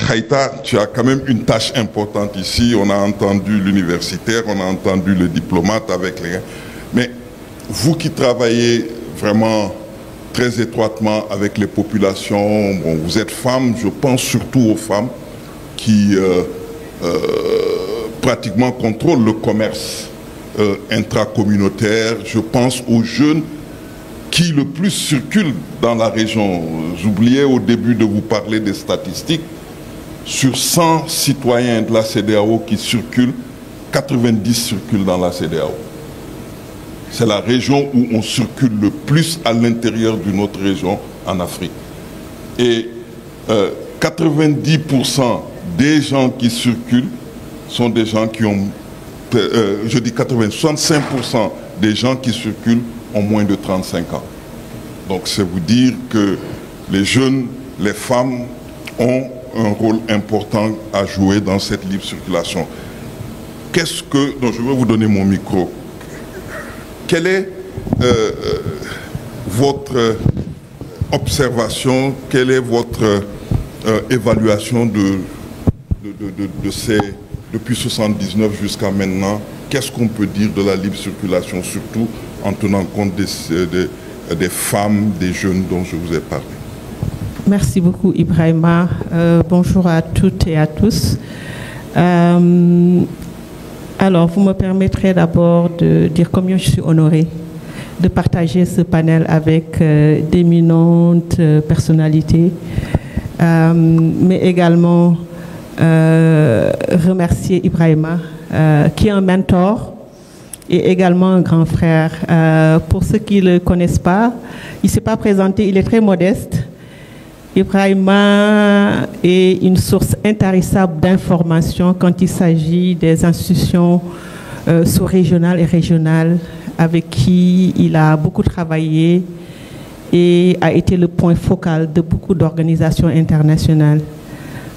Haïta, tu as quand même une tâche importante ici. On a entendu l'universitaire, on a entendu le diplomate avec les... Mais vous qui travaillez vraiment très étroitement avec les populations, bon, vous êtes femme, je pense surtout aux femmes qui pratiquement contrôlent le commerce intracommunautaire. Je pense aux jeunes qui le plus circulent dans la région. J'oubliais au début de vous parler des statistiques. Sur 100 citoyens de la CEDEAO qui circulent, 90 circulent dans la CEDEAO. C'est la région où on circule le plus à l'intérieur d'une autre région en Afrique. Et 90% des gens qui circulent sont des gens qui ont, je dis 65% des gens qui circulent ont moins de 35 ans. Donc c'est vous dire que les jeunes, les femmes ont un rôle important à jouer dans cette libre circulation. Qu'est-ce que... Donc je vais vous donner mon micro. Quelle est votre observation, quelle est votre évaluation de ces... Depuis 1979 jusqu'à maintenant, qu'est-ce qu'on peut dire de la libre circulation, surtout en tenant compte des femmes, des jeunes dont je vous ai parlé? Merci beaucoup Ibrahima. Bonjour à toutes et à tous. Alors, vous me permettrez d'abord de dire combien je suis honorée de partager ce panel avec d'éminentes personnalités, mais également remercier Ibrahima, qui est un mentor et également un grand frère. Pour ceux qui ne le connaissent pas, il ne s'est pas présenté, il est très modeste. Ibrahima est une source intarissable d'informations quand il s'agit des institutions sous-régionales et régionales avec qui il a beaucoup travaillé et a été le point focal de beaucoup d'organisations internationales.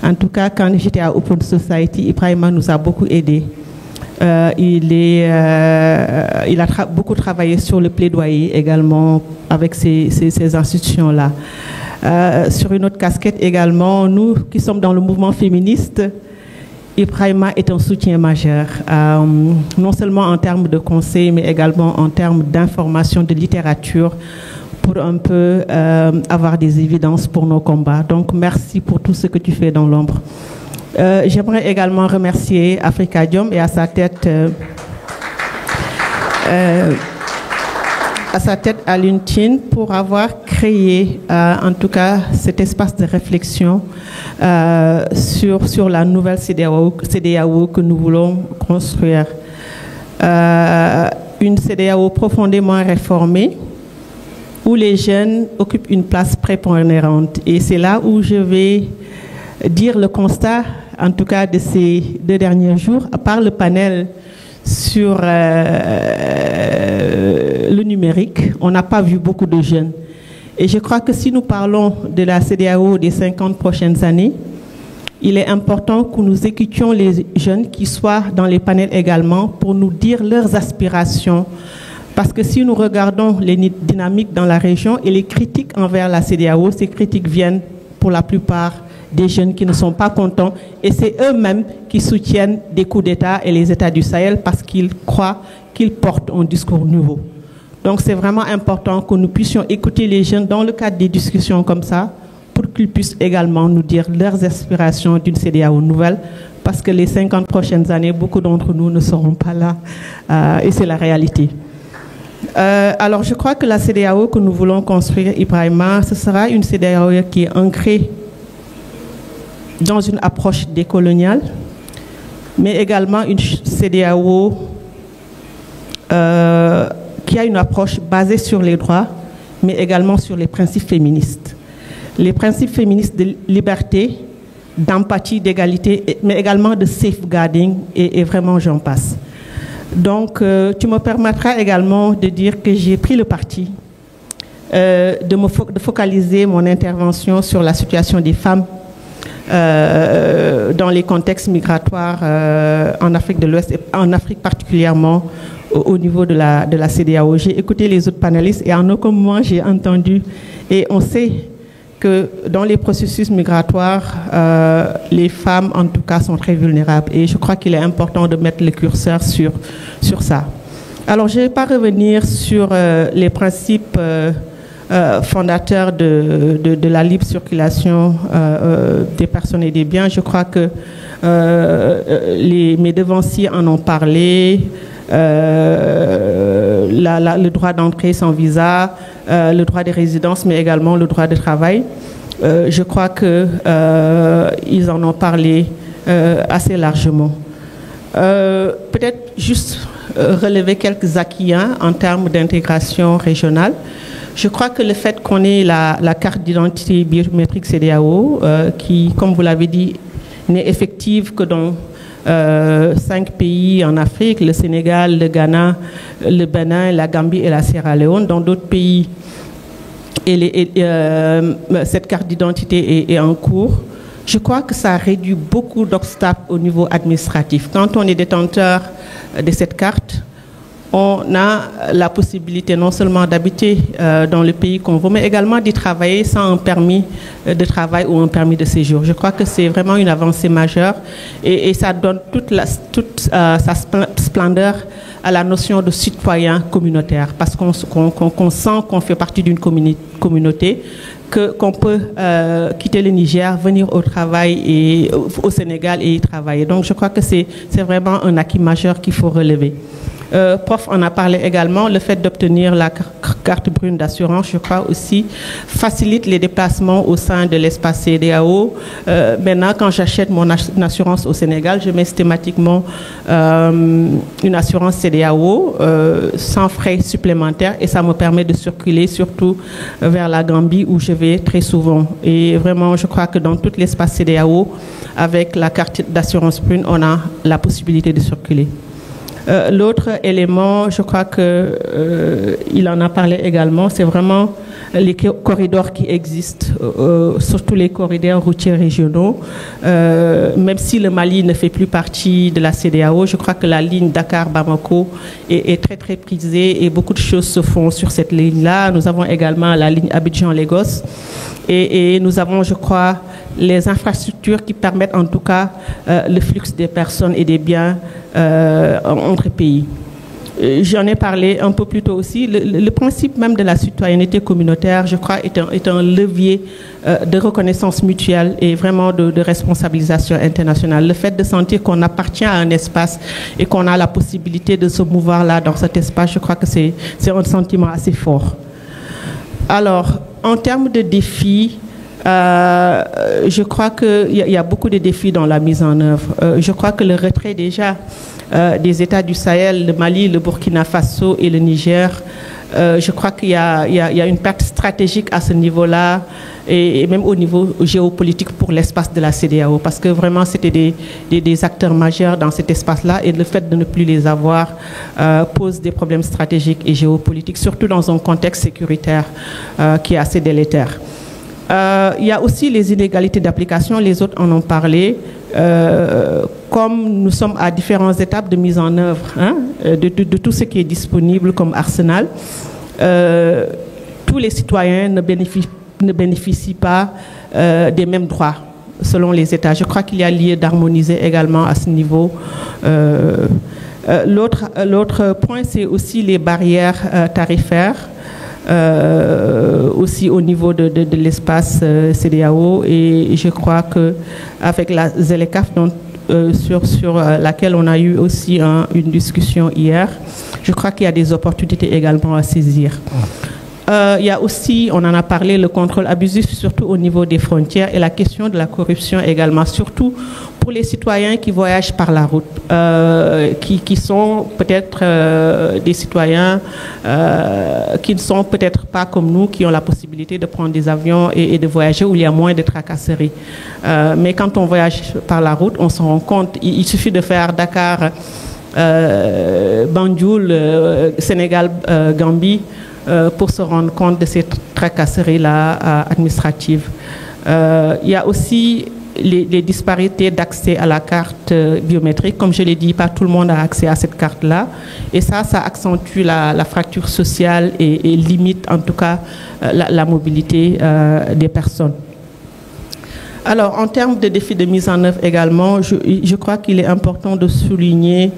En tout cas, quand j'étais à Open Society, Ibrahima nous a beaucoup aidés. Il a beaucoup travaillé sur le plaidoyer également avec ces institutions-là. Sur une autre casquette également, nous qui sommes dans le mouvement féministe, Ibrahima est un soutien majeur, non seulement en termes de conseils, mais également en termes d'information, de littérature, pour un peu avoir des évidences pour nos combats. Donc merci pour tout ce que tu fais dans l'ombre. J'aimerais également remercier Afrikajom et à sa tête Alioune Tine pour avoir créé en tout cas cet espace de réflexion sur la nouvelle CEDEAO que nous voulons construire. Une CEDEAO profondément réformée où les jeunes occupent une place prépondérante. Et c'est là où je vais dire le constat, en tout cas de ces 2 derniers jours, à part le panel sur le numérique, on n'a pas vu beaucoup de jeunes. Et je crois que si nous parlons de la CEDEAO des 50 prochaines années, il est important que nous écoutions les jeunes qui soient dans les panels également pour nous dire leurs aspirations. Parce que si nous regardons les dynamiques dans la région et les critiques envers la CEDEAO, ces critiques viennent pour la plupart des jeunes qui ne sont pas contents et c'est eux-mêmes qui soutiennent des coups d'État et les États du Sahel parce qu'ils croient qu'ils portent un discours nouveau. Donc c'est vraiment important que nous puissions écouter les jeunes dans le cadre des discussions comme ça pour qu'ils puissent également nous dire leurs aspirations d'une CEDEAO nouvelle parce que les 50 prochaines années, beaucoup d'entre nous ne seront pas là et c'est la réalité. Alors je crois que la CEDEAO que nous voulons construire, Ibrahima, ce sera une CEDEAO qui est ancrée dans une approche décoloniale, mais également une CEDEAO qui a une approche basée sur les droits, mais également sur les principes féministes. Les principes féministes de liberté, d'empathie, d'égalité, mais également de safeguarding, et vraiment j'en passe. Donc, tu me permettras également de dire que j'ai pris le parti de focaliser mon intervention sur la situation des femmes dans les contextes migratoires en Afrique de l'Ouest, et en Afrique particulièrement au niveau de la CEDEAO. J'ai écouté les autres panélistes et en aucun moment j'ai entendu, et on sait que dans les processus migratoires, les femmes, en tout cas, sont très vulnérables. Et je crois qu'il est important de mettre le curseur sur ça. Alors, je ne vais pas revenir sur les principes fondateurs de la libre circulation des personnes et des biens. Je crois que mes devanciers en ont parlé. Le droit d'entrée sans visa, le droit de résidence, mais également le droit de travail. Je crois qu'ils en ont parlé assez largement. Peut-être juste relever quelques acquis en termes d'intégration régionale. Je crois que le fait qu'on ait la carte d'identité biométrique CEDEAO, qui, comme vous l'avez dit, n'est effective que dans 5 pays en Afrique, le Sénégal, le Ghana, le Bénin, la Gambie et la Sierra Leone. Dans d'autres pays, cette carte d'identité est en cours. Je crois que ça réduit beaucoup d'obstacles au niveau administratif. Quand on est détenteur de cette carte, on a la possibilité non seulement d'habiter dans le pays qu'on veut, mais également d'y travailler sans un permis de travail ou un permis de séjour. Je crois que c'est vraiment une avancée majeure et ça donne toute sa splendeur à la notion de citoyen communautaire, parce qu'on sent qu'on fait partie d'une communauté, qu'on peut quitter le Niger, venir au travail et au Sénégal et y travailler. Donc je crois que c'est vraiment un acquis majeur qu'il faut relever. Prof en a parlé également, le fait d'obtenir la carte brune d'assurance, je crois aussi, facilite les déplacements au sein de l'espace CEDEAO. Maintenant, quand j'achète mon assurance au Sénégal, je mets systématiquement une assurance CEDEAO sans frais supplémentaires et ça me permet de circuler surtout vers la Gambie où je vais très souvent. Et vraiment, je crois que dans tout l'espace CEDEAO, avec la carte d'assurance brune, on a la possibilité de circuler. L'autre élément, je crois qu'il en a parlé également, c'est vraiment les corridors qui existent, surtout les corridors routiers régionaux. Même si le Mali ne fait plus partie de la CEDEAO, je crois que la ligne Dakar-Bamako est très très prisée et beaucoup de choses se font sur cette ligne-là. Nous avons également la ligne Abidjan-Lagos et nous avons, je crois, les infrastructures qui permettent en tout cas le flux des personnes et des biens entre pays. J'en ai parlé un peu plus tôt aussi. Le principe même de la citoyenneté communautaire, je crois, est un levier de reconnaissance mutuelle et vraiment de responsabilisation internationale. Le fait de sentir qu'on appartient à un espace et qu'on a la possibilité de se mouvoir là dans cet espace, je crois que c'est un sentiment assez fort. Alors, en termes de défis, je crois qu'il y a beaucoup de défis dans la mise en œuvre. Je crois que le retrait déjà des États du Sahel, le Mali, le Burkina Faso et le Niger, je crois qu'il y a une perte stratégique à ce niveau-là et même au niveau géopolitique pour l'espace de la CEDEAO, parce que vraiment c'était des acteurs majeurs dans cet espace-là et le fait de ne plus les avoir pose des problèmes stratégiques et géopolitiques, surtout dans un contexte sécuritaire qui est assez délétère. Il y a aussi les inégalités d'application, les autres en ont parlé. Comme nous sommes à différentes étapes de mise en œuvre de tout ce qui est disponible comme arsenal, tous les citoyens ne bénéficient pas des mêmes droits selon les États. Je crois qu'il y a lieu d'harmoniser également à ce niveau. L'autre point, c'est aussi les barrières tarifaires. Aussi au niveau de l'espace CEDEAO et je crois qu'avec la ZLECAf sur laquelle on a eu aussi une discussion hier, je crois qu'il y a des opportunités également à saisir. Il y a aussi, on en a parlé, le contrôle abusif, surtout au niveau des frontières et la question de la corruption également, surtout pour les citoyens qui voyagent par la route, qui sont peut-être des citoyens qui ne sont peut-être pas comme nous, qui ont la possibilité de prendre des avions et de voyager où il y a moins de tracasseries. Mais quand on voyage par la route, on se rend compte, il suffit de faire Dakar, Banjul, Sénégal, Gambie, pour se rendre compte de ces tracasseries-là administratives. Il y a aussi les disparités d'accès à la carte biométrique. Comme je l'ai dit, pas tout le monde a accès à cette carte-là. Et ça accentue la fracture sociale et limite en tout cas la mobilité des personnes. Alors, en termes de défis de mise en œuvre également, je crois qu'il est important de souligner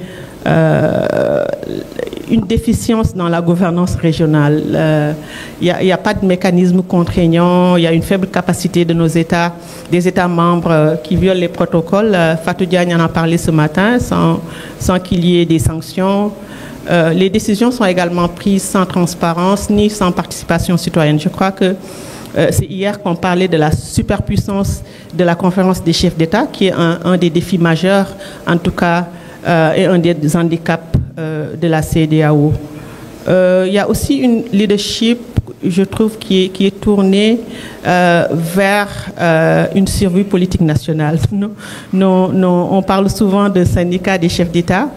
une déficience dans la gouvernance régionale. Il n'y a pas de mécanisme contraignant, il y a une faible capacité de nos États, des États membres qui violent les protocoles. Fatou Diagne en a parlé ce matin, sans qu'il y ait des sanctions. Les décisions sont également prises sans transparence ni sans participation citoyenne. Je crois que c'est hier qu'on parlait de la superpuissance de la conférence des chefs d'État, qui est un des défis majeurs, en tout cas, et un des handicaps de la CEDEAO. Il y a aussi une leadership, je trouve, qui est tournée vers une survie politique nationale. On parle souvent de syndicats des chefs d'État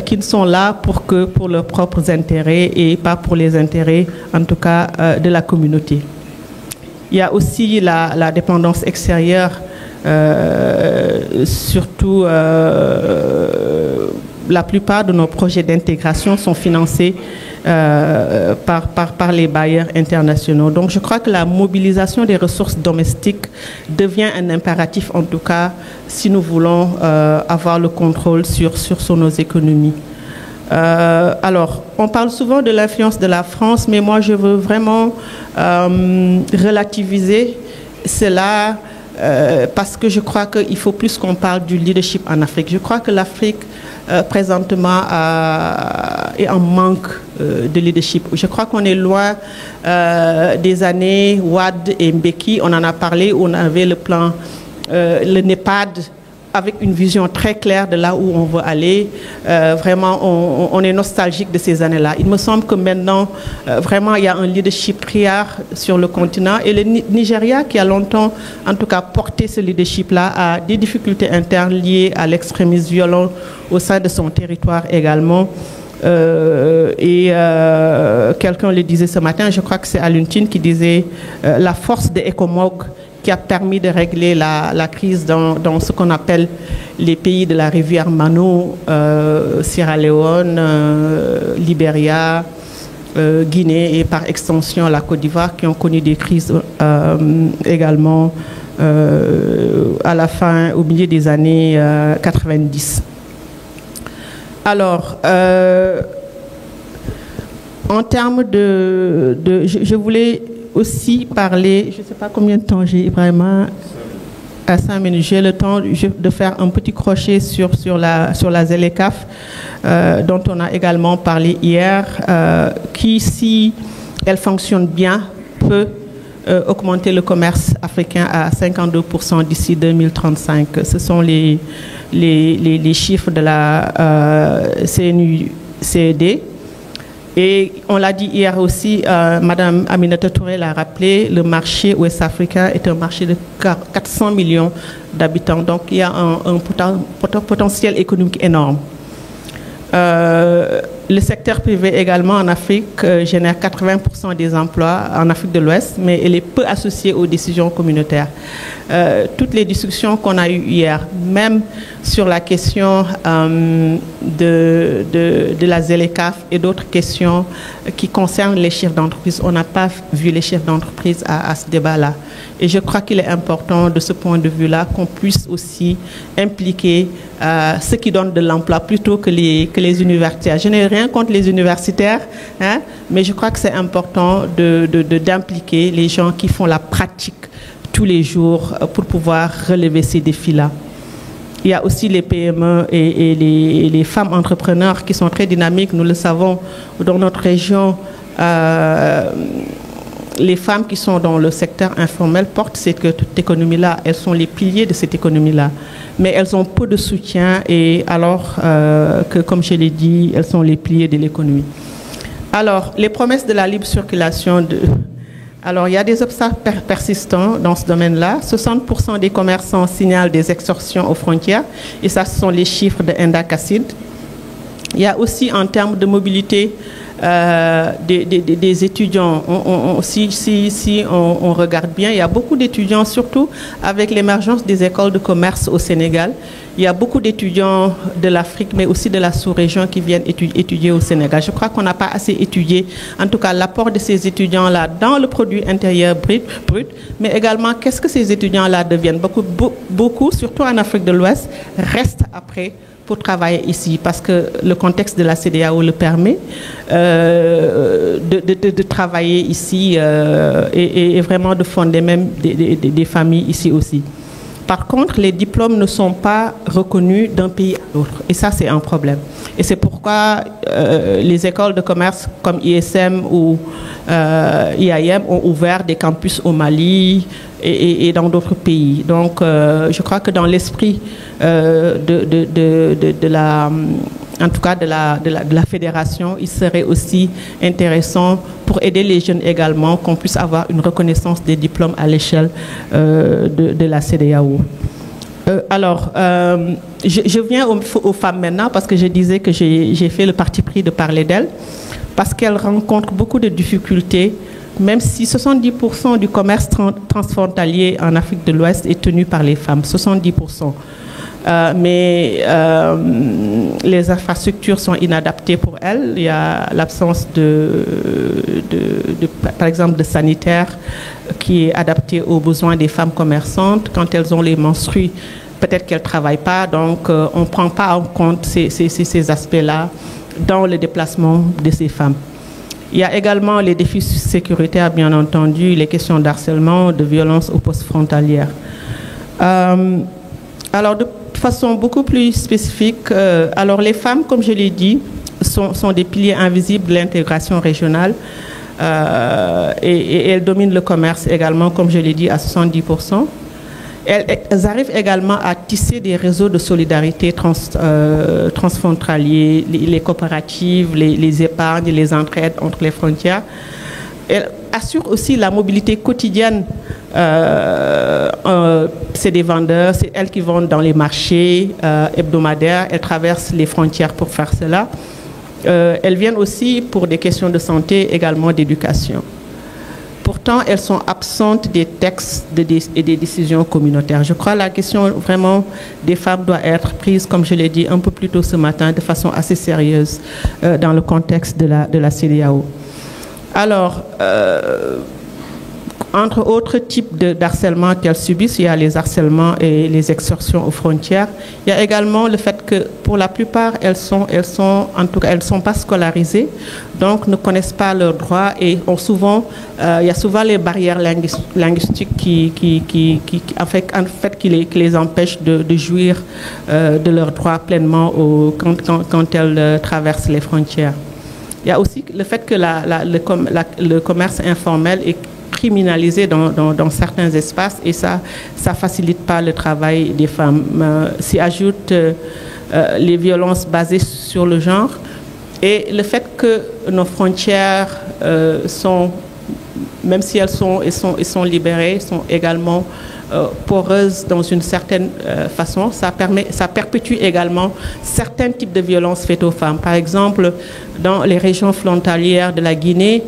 qui ne sont là pour leurs propres intérêts et pas pour les intérêts, en tout cas, de la communauté. Il y a aussi la dépendance extérieure, surtout la plupart de nos projets d'intégration sont financés par les bailleurs internationaux. Donc je crois que la mobilisation des ressources domestiques devient un impératif, en tout cas, si nous voulons avoir le contrôle sur nos économies. Alors, on parle souvent de l'influence de la France, mais moi je veux vraiment relativiser cela parce que je crois qu'il faut plus qu'on parle du leadership en Afrique. Je crois que l'Afrique présentement est en manque de leadership. Je crois qu'on est loin des années Wade et Mbeki. On en a parlé, on avait le plan, le NEPAD, avec une vision très claire de là où on veut aller. Vraiment, on est nostalgique de ces années-là. Il me semble que maintenant, vraiment, il y a un leadership criard sur le continent. Et le Nigeria, qui a longtemps, en tout cas, porté ce leadership-là, a des difficultés internes liées à l'extrémisme violent au sein de son territoire également. Quelqu'un le disait ce matin, je crois que c'est Aluntine qui disait la force de ECOMOG qui a permis de régler la crise dans ce qu'on appelle les pays de la rivière Mano, Sierra Leone, Libéria, Guinée et par extension la Côte d'Ivoire, qui ont connu des crises également au milieu des années 90. Alors, en termes je voulais aussi parler, je ne sais pas combien de temps j'ai, Ibrahima, à 5 minutes. J'ai le temps de faire un petit crochet sur la ZLECAf, dont on a également parlé hier, qui, si elle fonctionne bien, peut augmenter le commerce africain à 52% d'ici 2035. Ce sont les chiffres de la CNUCED. Et on l'a dit hier aussi, Madame Aminata Touré l'a rappelé, le marché ouest-africain est un marché de 400 millions d'habitants. Donc il y a un potentiel économique énorme. Le secteur privé également en Afrique génère 80% des emplois en Afrique de l'Ouest, mais elle est peu associée aux décisions communautaires. Toutes les discussions qu'on a eues hier, même sur la question de la ZLECAf et d'autres questions qui concernent les chefs d'entreprise, on n'a pas vu les chefs d'entreprise à ce débat-là. Et je crois qu'il est important de ce point de vue-là qu'on puisse aussi impliquer ceux qui donnent de l'emploi plutôt que les universitaires. Je n'ai rien contre les universitaires, hein, mais je crois que c'est important d'impliquer les gens qui font la pratique tous les jours pour pouvoir relever ces défis-là. Il y a aussi les PME et les femmes entrepreneurs qui sont très dynamiques. Nous le savons dans notre région. Les femmes qui sont dans le secteur informel portent cette économie-là. Elles sont les piliers de cette économie-là. Mais elles ont peu de soutien et alors que, comme je l'ai dit, elles sont les piliers de l'économie. Alors, les promesses de la libre circulation Alors, il y a des obstacles persistants dans ce domaine-là. 60% des commerçants signalent des extorsions aux frontières. Et ça, ce sont les chiffres de Enda Kassid. Il y a aussi, en termes de mobilité des étudiants. Si on regarde bien, il y a beaucoup d'étudiants, surtout avec l'émergence des écoles de commerce au Sénégal. Il y a beaucoup d'étudiants de l'Afrique, mais aussi de la sous-région qui viennent étudier au Sénégal. Je crois qu'on n'a pas assez étudié, en tout cas, l'apport de ces étudiants-là dans le produit intérieur brut, mais également qu'est-ce que ces étudiants-là deviennent. Beaucoup, surtout en Afrique de l'Ouest, restent après pour travailler ici, parce que le contexte de la CEDEAO le permet de travailler ici et vraiment de fonder même des familles ici aussi. Par contre, les diplômes ne sont pas reconnus d'un pays à l'autre. Et ça, c'est un problème. Et c'est pourquoi les écoles de commerce comme ISM ou IAM ont ouvert des campus au Mali et dans d'autres pays. Donc, je crois que dans l'esprit en tout cas de la fédération, il serait aussi intéressant pour aider les jeunes également qu'on puisse avoir une reconnaissance des diplômes à l'échelle de la CEDEAO. Alors, je viens aux femmes maintenant parce que je disais que j'ai fait le parti pris de parler d'elles parce qu'elles rencontrent beaucoup de difficultés, même si 70% du commerce transfrontalier en Afrique de l'Ouest est tenu par les femmes, 70%. Mais les infrastructures sont inadaptées pour elles. Il y a l'absence par exemple, de sanitaire qui est adapté aux besoins des femmes commerçantes. Quand elles ont les menstrues, peut-être qu'elles ne travaillent pas, donc on ne prend pas en compte ces aspects-là dans le déplacement de ces femmes. Il y a également les défis sécuritaires, bien entendu, les questions d'harcèlement, de violence aux postes frontalières. Alors, de façon beaucoup plus spécifique, alors les femmes, comme je l'ai dit, sont des piliers invisibles de l'intégration régionale et elles dominent le commerce également, comme je l'ai dit, à 70%. Elles arrivent également à tisser des réseaux de solidarité transfrontaliers, les coopératives, les épargnes, les entraides entre les frontières. Elles assurent aussi la mobilité quotidienne. C'est des vendeurs, c'est elles qui vont dans les marchés hebdomadaires, elles traversent les frontières pour faire cela. Elles viennent aussi pour des questions de santé, également d'éducation. Pourtant, elles sont absentes des textes et des décisions communautaires. Je crois que la question vraiment des femmes doit être prise, comme je l'ai dit un peu plus tôt ce matin, de façon assez sérieuse dans le contexte de la CEDEAO. Alors, entre autres types d'harcèlement qu'elles subissent, il y a les harcèlements et les extorsions aux frontières. Il y a également le fait que pour la plupart, elles sont pas scolarisées, donc ne connaissent pas leurs droits et il y a souvent les barrières linguistiques qui les empêchent de jouir de leurs droits pleinement quand elles traversent les frontières. Il y a aussi le fait que le commerce informel est criminalisé dans certains espaces et ça facilite pas le travail des femmes. S'y ajoutent les violences basées sur le genre et le fait que nos frontières même si elles sont libérées, sont également poreuses dans une certaine façon. Ça perpétue également certains types de violences faites aux femmes. Par exemple, dans les régions frontalières de la Guinée,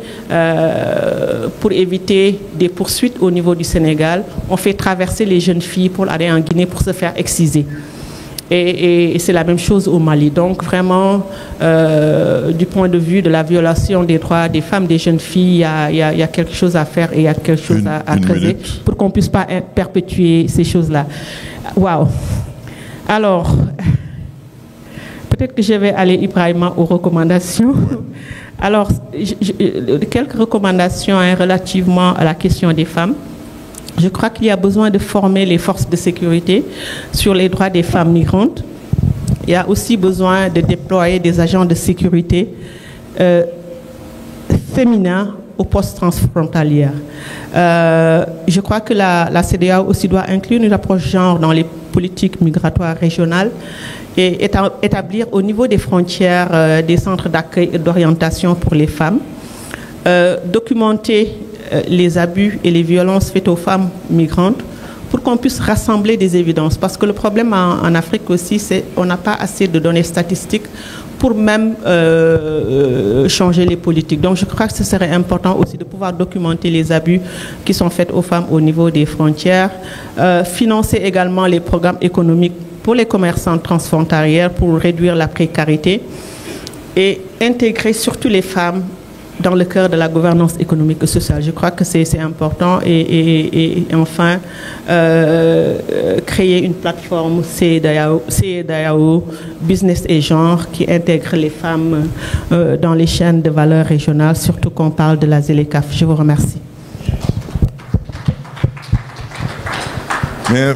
pour éviter des poursuites au niveau du Sénégal, on fait traverser les jeunes filles pour aller en Guinée pour se faire exciser. Et c'est la même chose au Mali. Donc vraiment, du point de vue de la violation des droits des femmes, des jeunes filles, il y a quelque chose à faire et il y a quelque chose à creuser pour qu'on ne puisse pas perpétuer ces choses-là. Waouh! Alors, peut-être que je vais aller, Ibrahima, aux recommandations. Alors, quelques recommandations relativement à la question des femmes. Je crois qu'il y a besoin de former les forces de sécurité sur les droits des femmes migrantes. Il y a aussi besoin de déployer des agents de sécurité féminins aux postes transfrontalières. Je crois que la CEDEAO aussi doit inclure une approche genre dans les politiques migratoires régionales et établir au niveau des frontières des centres d'accueil et d'orientation pour les femmes, documenter les abus et les violences faites aux femmes migrantes pour qu'on puisse rassembler des évidences. Parce que le problème en Afrique aussi, c'est qu'on n'a pas assez de données statistiques pour même changer les politiques. Donc je crois que ce serait important aussi de pouvoir documenter les abus qui sont faits aux femmes au niveau des frontières, financer également les programmes économiques pour les commerçants transfrontaliers pour réduire la précarité et intégrer surtout les femmes dans le cœur de la gouvernance économique et sociale. Je crois que c'est important et enfin créer une plateforme CEDEAO, business et genre qui intègre les femmes dans les chaînes de valeur régionales, surtout quand on parle de la ZLECAf. Je vous remercie. Merci.